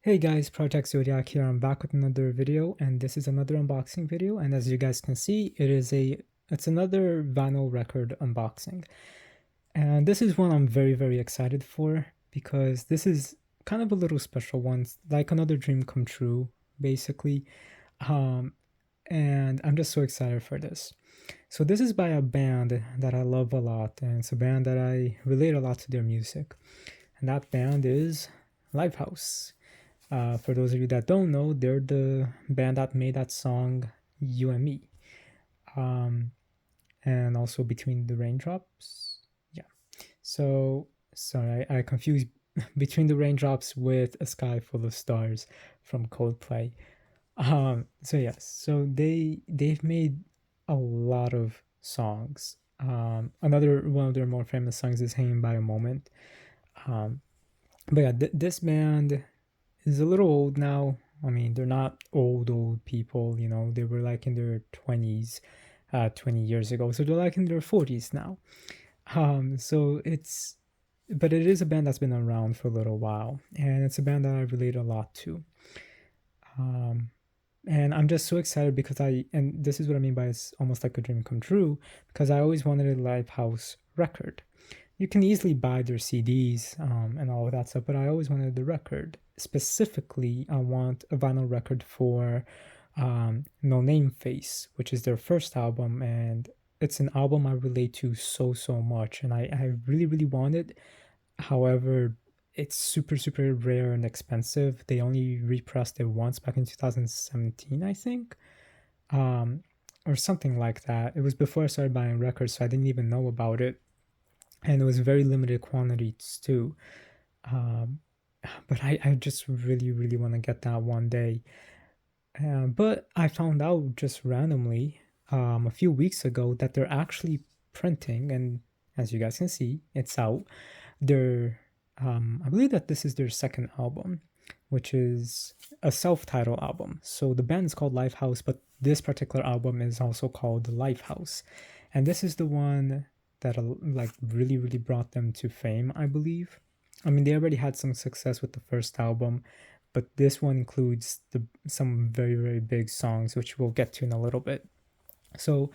Hey guys, project-zodiac here. I'm back with another video, and this is another unboxing video. And as you guys can see, it's another vinyl record unboxing. And this is one I'm very excited for because this is kind of a little special one. It's like another dream come true, basically. Um, and I'm just so excited for this. So this is by a band that I love a lot, and it's a band that I relate a lot to their music. And that band is Lifehouse. For those of you that don't know, they're the band that made that song "You and Me," um, and also "Between the Raindrops." Yeah. So sorry, I confused "Between the Raindrops" with "A Sky Full of Stars" from Coldplay. So yes, so they've made a lot of songs. Another one of their more famous songs is "Hanging by a Moment." Um, but yeah, this band is a little old now. I mean, they're not old people, you know, they were like in their 20s 20 years ago. So they're like in their 40s now. So but it is a band that's been around for a little while, and it's a band that I relate a lot to. Um, and I'm just so excited because and this is what I mean by it's almost like a dream come true, because I always wanted a Lifehouse record. You can easily buy their CDs and all of that stuff, but I always wanted the record. Specifically, I want a vinyl record for No Name Face, which is their first album, and it's an album I relate to so much, and I really want it. However, it's super rare and expensive. They only repressed it once back in 2017, I think, um, or something like that. It was before I started buying records, so I didn't even know about it, and it was very limited quantities too. Um, but I just really want to get that one day. But I found out just randomly a few weeks ago that they're actually printing, and as you guys can see, it's out. They're I believe that this is their second album, which is a self-titled album. So the band is called Lifehouse, but this particular album is also called Lifehouse, and this is the one that like really brought them to fame, I believe. I mean, they already had some success with the first album, but this one includes some very big songs, which we'll get to in a little bit. So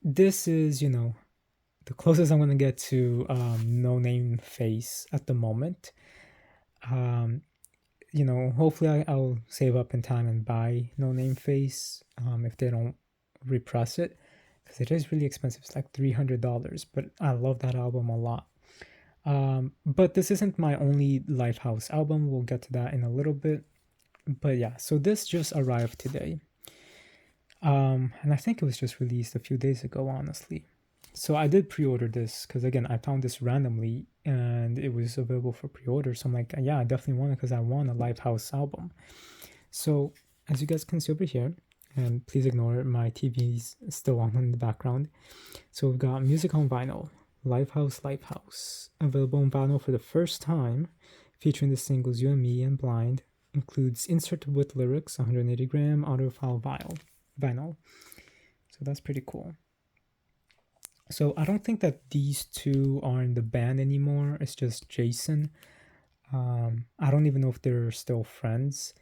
this is, the closest I'm gonna get to No Name Face at the moment. Um, hopefully I'll save up in time and buy No Name Face if they don't repress it, because it is really expensive. It's like $300, but I love that album a lot. But this isn't my only Lifehouse album. We'll get to that in a little bit. But yeah, so this just arrived today. And I think it was just released a few days ago, honestly. So I did pre-order this because, again, I found this randomly and it was available for pre-order. So I'm like, yeah, I definitely want it because I want a Lifehouse album. So as you guys can see over here, and please ignore it, my TV's still on in the background. So we've got music on vinyl, Lifehouse, available on vinyl for the first time, featuring the singles You and Me and Blind, includes insert with lyrics, 180 gram audiophile vinyl. So that's pretty cool. So I don't think that these two are in the band anymore. It's just Jason. I don't even know if they're still friends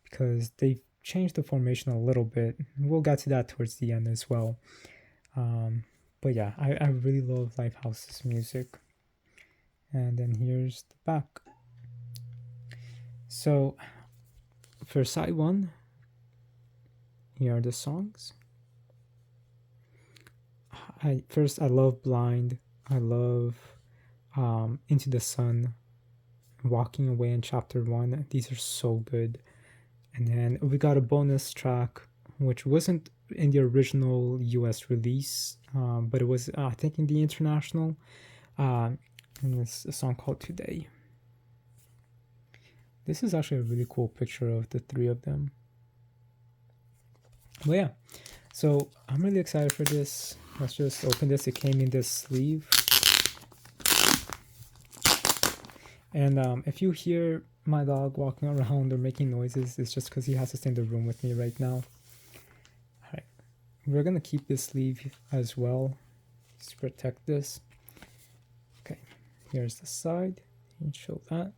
because they've changed the formation a little bit. We'll get to that towards the end as well. But yeah, I really love Lifehouse's music. And then here's the back. So for side one, here are the songs. I love Blind. I love Into the Sun, Walking Away in Chapter 1. These are so good. And then we got a bonus track, which wasn't in the original US release, but it was, I think, in the international. And it's a song called Today. This is actually a really cool picture of the three of them. But yeah, so I'm really excited for this. Let's just open this. It came in this sleeve. And if you hear my dog walking around or making noises, it's just because he has to stay in the room with me right now. All right, we're gonna keep this sleeve as well to protect this. Okay, here's the side. You can show that.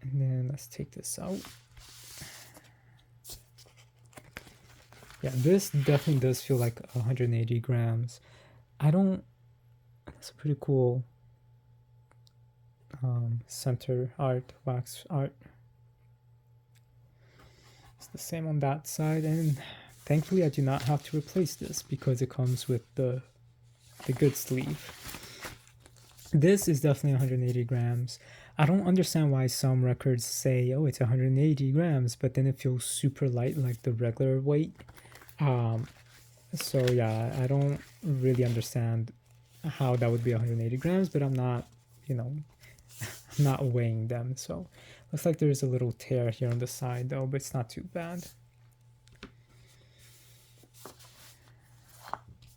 And then let's take this out. Yeah, this definitely does feel like 180 grams. That's a pretty cool center art, wax art. It's the same on that side, and thankfully I do not have to replace this because it comes with the good sleeve. This is definitely 180 grams. I don't understand why some records say, oh, it's 180 grams, but then it feels super light like the regular weight. So yeah, I don't really understand how that would be 180 grams, but I'm not, I'm not weighing them. So looks like there's a little tear here on the side though, but it's not too bad.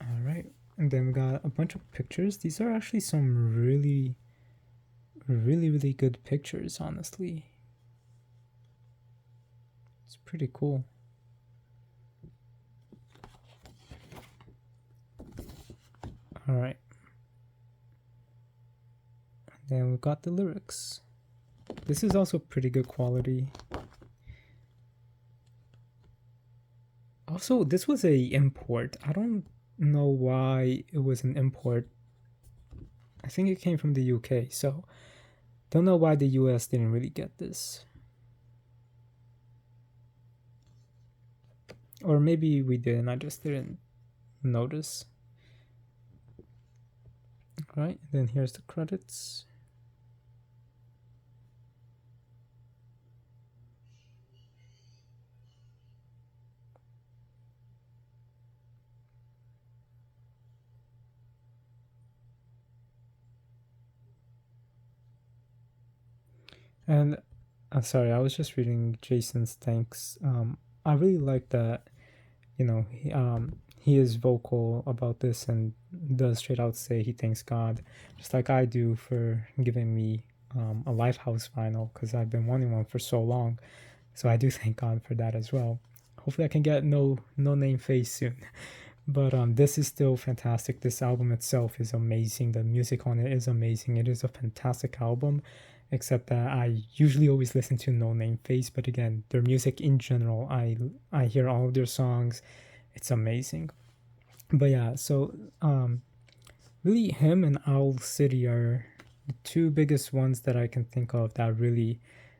All right, and then we got a bunch of pictures. These are actually some really, really, really good pictures, honestly. It's pretty cool. All right. Then we got the lyrics. This is also pretty good quality. Also, this was a import. I don't know why it was an import. I think it came from the UK, so don't know why the US didn't really get this. Or maybe we did and I just didn't notice. Right, then here's the credits. And I'm sorry, I was just reading Jason's thanks. I really like that, he is vocal about this and does straight out say he thanks God, just like I do for giving me a Lifehouse vinyl because I've been wanting one for so long. So I do thank God for that as well. Hopefully, I can get no name face soon. But this is still fantastic. This album itself is amazing. The music on it is amazing. It is a fantastic album, except that I usually always listen to No Name Face. But again, their music in general, I hear all of their songs. It's amazing. But yeah, so really, him and Owl City are the two biggest ones that I can think of that really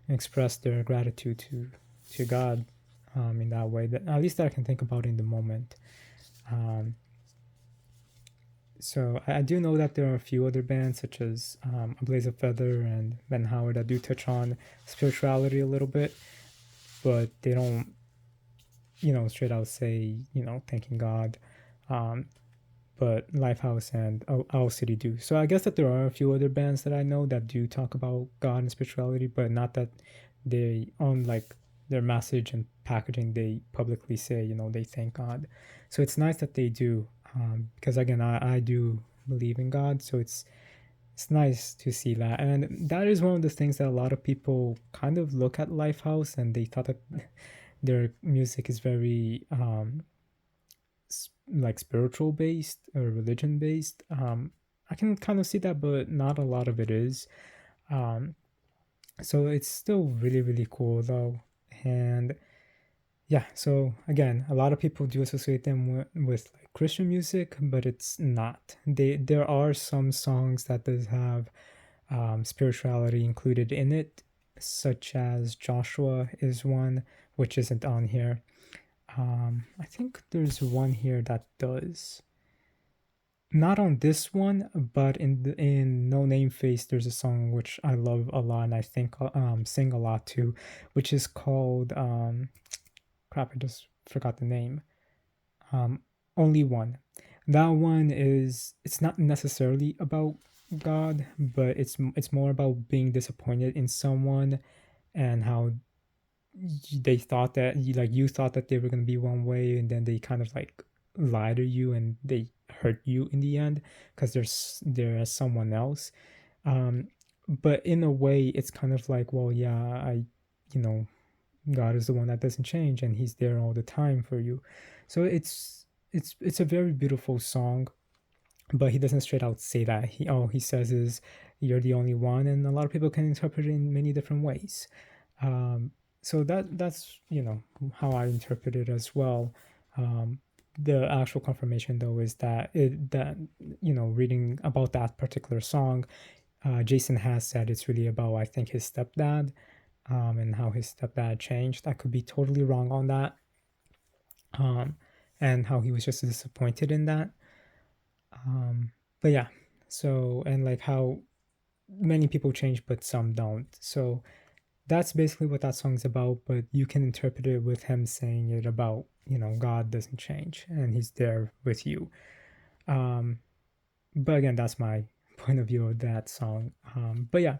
express their gratitude to God in that way. That at least that I can think about in the moment. So I do know that there are a few other bands such as A Blaze of Feather and Ben Howard that do touch on spirituality a little bit, but they don't, straight out say, thanking God. But Lifehouse and Owl City do. So I guess that there are a few other bands that I know that do talk about God and spirituality, but not that they on like their message and packaging they publicly say they thank God. So it's nice that they do, because again I do believe in God, so it's nice to see that. And that is one of the things that a lot of people kind of look at Lifehouse and they thought that their music is very like spiritual based or religion based. I can kind of see that, but not a lot of it is. So it's still really, really cool though. And yeah, so again, a lot of people do associate them with like Christian music, but it's not. There are some songs that does have spirituality included in it, such as Joshua is one, which isn't on here. I think there's one here that does. Not on this one, but in No Name Face, there's a song which I love a lot and I think sing a lot too, which is called crap. I just forgot the name. Um, Only One. That one it's not necessarily about God, but it's more about being disappointed in someone and how they thought that you thought that they were going to be one way and then they kind of like lie to you and they hurt you in the end because there's someone else. But in a way it's kind of like, well, yeah, you know God is the one that doesn't change and he's there all the time for you. So it's a very beautiful song. but he doesn't straight out say that. He says is you're the only one, and a lot of people can interpret it in many different ways. Um, so that's how I interpret it as well. The actual confirmation though is that reading about that particular song, Jason has said it's really about, I think, his stepdad, and how his stepdad changed. I could be totally wrong on that, and how he was just disappointed in that. But yeah, so, and like how many people change, but some don't. So that's basically what that song's about. But you can interpret it with him saying it about, God doesn't change and he's there with you. But again, that's my point of view of that song. But yeah,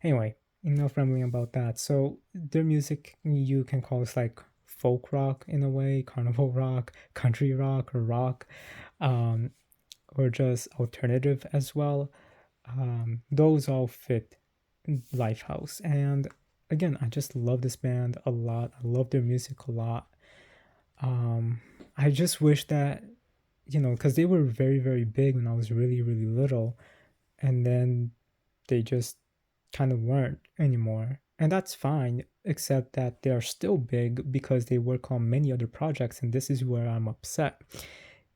anyway, enough rambling about that. So their music, you can call it like folk rock in a way, carnival rock, country rock, or rock, um, or just alternative as well. Those all fit Lifehouse. And again, I just love this band a lot. I love their music a lot. I just wish that, because they were very, very big when I was really, really little, and then they just kind of weren't anymore. And that's fine, except that they are still big because they work on many other projects, and this is where I'm upset.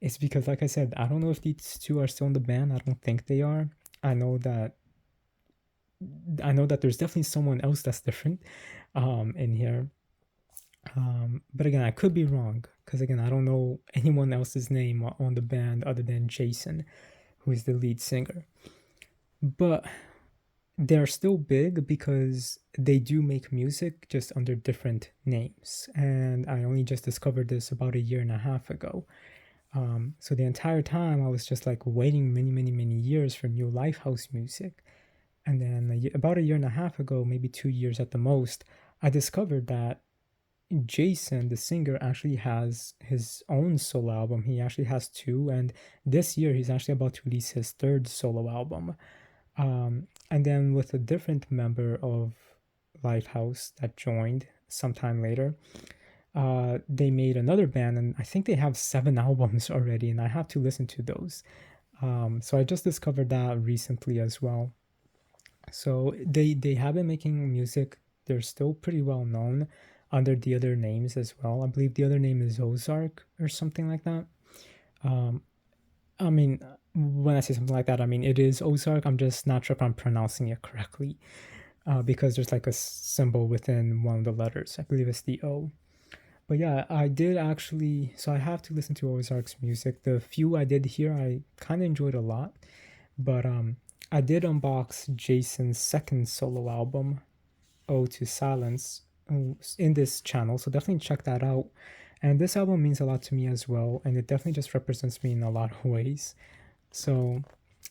It's because, like I said, I don't know if these two are still in the band. I don't think they are. I know that there's definitely someone else that's different in here. But again, I could be wrong because again, I don't know anyone else's name on the band other than Jason, who is the lead singer. But they're still big because they do make music just under different names. And I only just discovered this about a year and a half ago. So the entire time I was just like waiting many, many, many years for new Lifehouse music. And then about a year and a half ago, maybe 2 years at the most, I discovered that Jason, the singer, actually has his own solo album. He actually has two, and this year he's actually about to release his third solo album. And then with a different member of Lifehouse that joined sometime later, they made another band, and I think they have 7 albums already, and I have to listen to those. So I just discovered that recently as well. So they have been making music. They're still pretty well known under the other names as well. I believe the other name is Ozark or something like that. I mean, when I say something like that, I mean it is Ozark. I'm just not sure if I'm pronouncing it correctly, because there's like a symbol within one of the letters. I believe it's the O. But yeah, I did actually. So I have to listen to Ozark's music. The few I did hear, I kind of enjoyed a lot. But I did unbox Jason's second solo album, Ode to Silence, in this channel, so definitely check that out. And this album means a lot to me as well, and it definitely just represents me in a lot of ways. So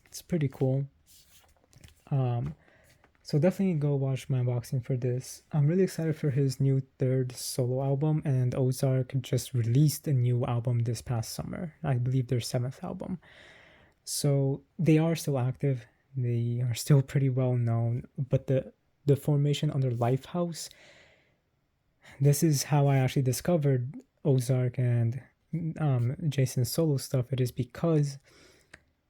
it's pretty cool. So definitely go watch my unboxing for this. I'm really excited for his new third solo album, and Ozark just released a new album this past summer. I believe their 7th album. So they are still active. They are still pretty well known, but the formation under Lifehouse, this is how I actually discovered Ozark and Jason's solo stuff. It is because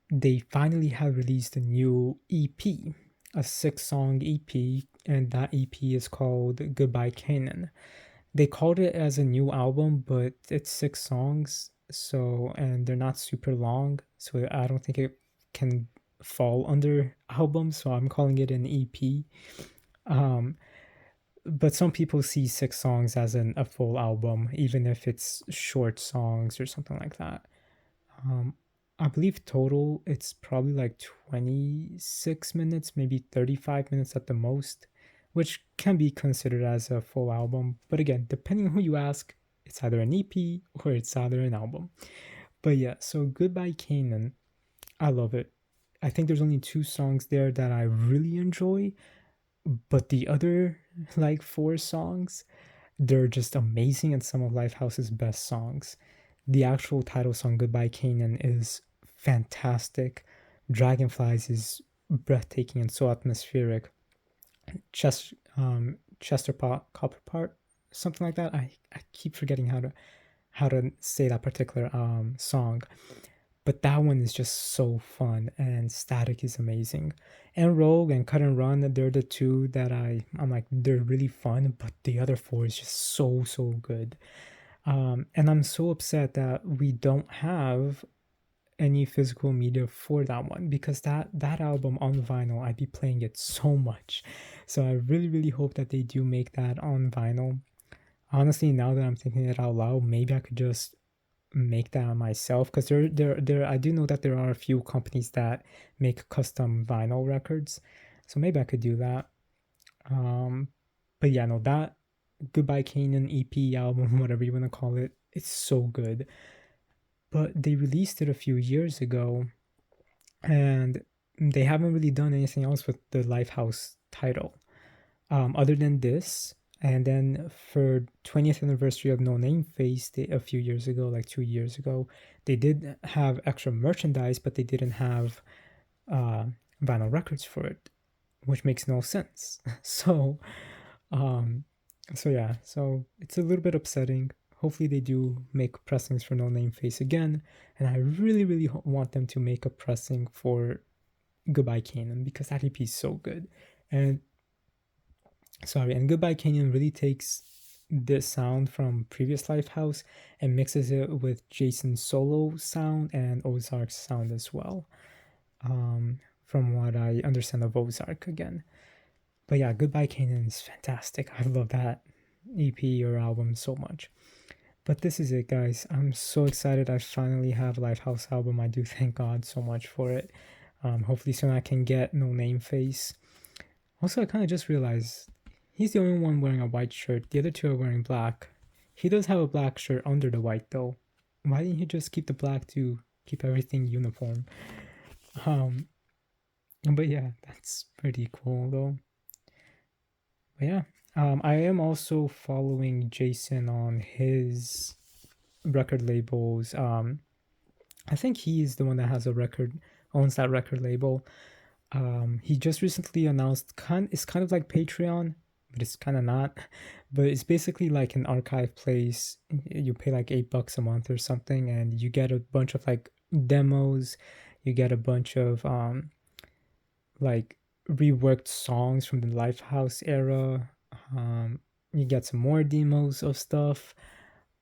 they finally have released a new EP, a 6-song EP, and that EP is called Goodbye Canaan. They called it as a new album, but it's 6 songs, so, and they're not super long, so I don't think it can fall under album, so I'm calling it an EP. But some people see 6 songs as a full album, even if it's short songs or something like that. I believe total it's probably like 26 minutes, maybe 35 minutes at the most, which can be considered as a full album. But again, depending on who you ask, it's either an EP or it's either an album. But yeah, so Goodbye Canaan, I love it. I think there's only 2 songs there that I really enjoy, but the other like 4 songs, they're just amazing and some of Lifehouse's best songs. The actual title song, Goodbye Canaan, is fantastic. Dragonflies is breathtaking and so atmospheric. Chester Copperpart, something like that. I keep forgetting how to say that particular song. but that one is just so fun, and Static is amazing. And Rogue and Cut and Run, they're the two that I'm like, they're really fun, but the other four is just so good. And I'm so upset that we don't have any physical media for that one, because that album on vinyl, I'd be playing it so much. So I really hope that they do make that on vinyl. Honestly, now that I'm thinking it out loud, maybe I could just make that myself, because there I do know that there are a few companies that make custom vinyl records, so maybe I could do that. But yeah, no, that Goodbye Canaan EP album, whatever you want to call it, it's so good. But they released it a few years ago, and they haven't really done anything else with the Lifehouse title, other than this. And then for 20th anniversary of No Name Face, a few years ago, like 2 years ago, they did have extra merchandise, but they didn't have vinyl records for it, which makes no sense. So yeah, so it's a little bit upsetting. Hopefully they do make pressings for No Name Face again, and I really want them to make a pressing for Goodbye Canaan, because that EP is so good. And Goodbye Canyon really takes this sound from previous Lifehouse and mixes it with Jason's solo sound and Ozark's sound as well, from what I understand of Ozark again. But yeah, Goodbye Canyon is fantastic. I love that EP or album so much. But this is it, guys. I'm so excited I finally have a Lifehouse album. I do thank God so much for it. Hopefully soon I can get No Name Face. Also, I kind of just realized he's the only one wearing a white shirt. The other two are wearing black. He does have a black shirt under the white, though. Why didn't he just keep the black to keep everything uniform? But yeah, that's pretty cool, though. But yeah, I am also following Jason on his record labels. I think he's the one that has owns that record label. He just recently announced it's kind of like Patreon, but it's kind of not. But it's basically like an archive place. You pay like $8 a month or something, and you get a bunch of like demos. You get a bunch of like reworked songs from the Lifehouse era. You get some more demos of stuff,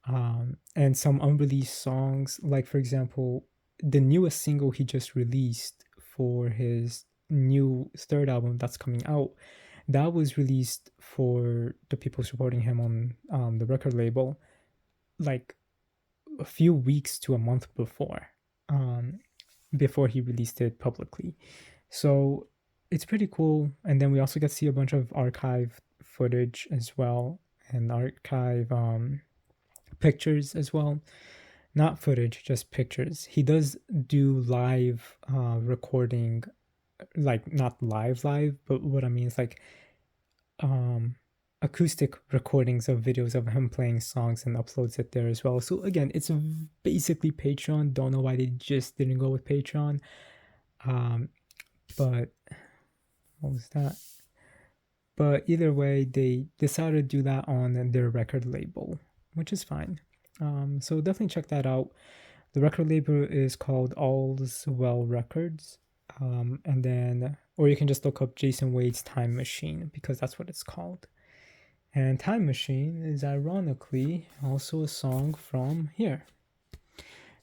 and some unreleased songs. Like for example, the newest single he just released for his new third album that's coming out, that was released for the people supporting him on the record label like a few weeks to a month before he released it publicly. So it's pretty cool. And then we also get to see a bunch of archive footage as well, and archive pictures as well. Not footage, just pictures. He does do live recording, like not live, but what I mean is like acoustic recordings of videos of him playing songs and uploads it there as well. So again, it's basically Patreon. Don't know why they just didn't go with Patreon. But what was that? But either way, they decided to do that on their record label, which is fine. So definitely check that out. The record label is called All's Well Records. And then, or you can just look up Jason Wade's Time Machine, because that's what it's called. And Time Machine is ironically also a song from here.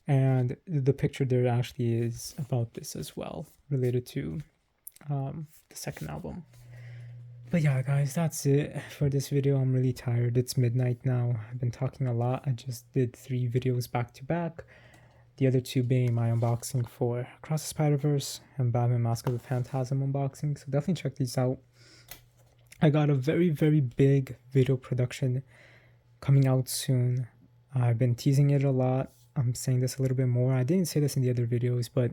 And the picture there actually is about this as well, related to the second album. But yeah, guys, that's it for this video. I'm really tired. It's midnight now. I've been talking a lot. I just did 3 videos back to back. The other 2 being my unboxing for Across the Spider-Verse and Batman Mask of the Phantasm unboxing. So definitely check these out. I got a very big video production coming out soon. I've been teasing it a lot. I'm saying this a little bit more. I didn't say this in the other videos, but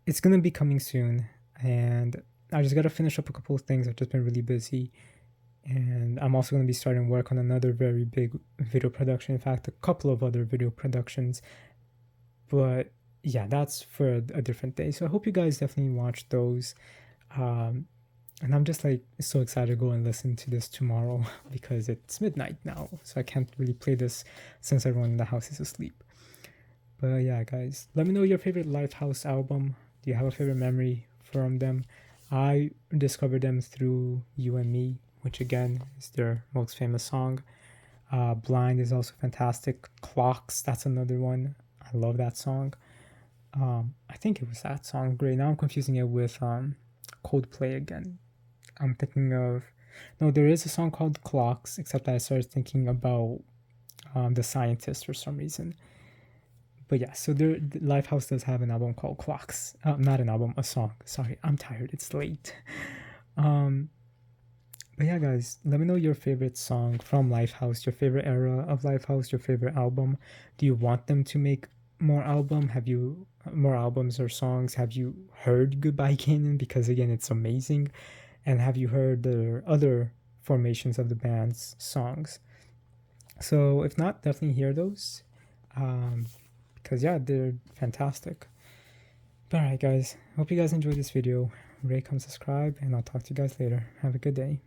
it's going to be coming soon. And I just got to finish up a couple of things. I've just been really busy. And I'm also going to be starting work on another very big video production. In fact, a couple of other video productions. But yeah, that's for a different day. So I hope you guys definitely watch those. And I'm just like so excited to go and listen to this tomorrow because it's midnight now. So I can't really play this since everyone in the house is asleep. But yeah, guys, let me know your favorite Lifehouse album. Do you have a favorite memory from them? I discovered them through You and Me, which again is their most famous song. Blind is also fantastic. Clocks, that's another one. I love that song. I think it was that song. Great. Now I'm confusing it with Coldplay again. I'm thinking of no. There is a song called Clocks, except I started thinking about the Scientist for some reason. But yeah, so there, Lifehouse does have an album called Clocks. Not an album, a song. Sorry, I'm tired. It's late. Um, but yeah, guys, let me know your favorite song from Lifehouse, your favorite era of Lifehouse, your favorite album. Do you want them to make more album? Have you more albums or songs? Have you heard Goodbye Canyon? Because again, it's amazing. And have you heard the other formations of the band's songs? So if not, definitely hear those. Because yeah, they're fantastic. But alright, guys, hope you guys enjoyed this video. Rate, comment, subscribe, and I'll talk to you guys later. Have a good day.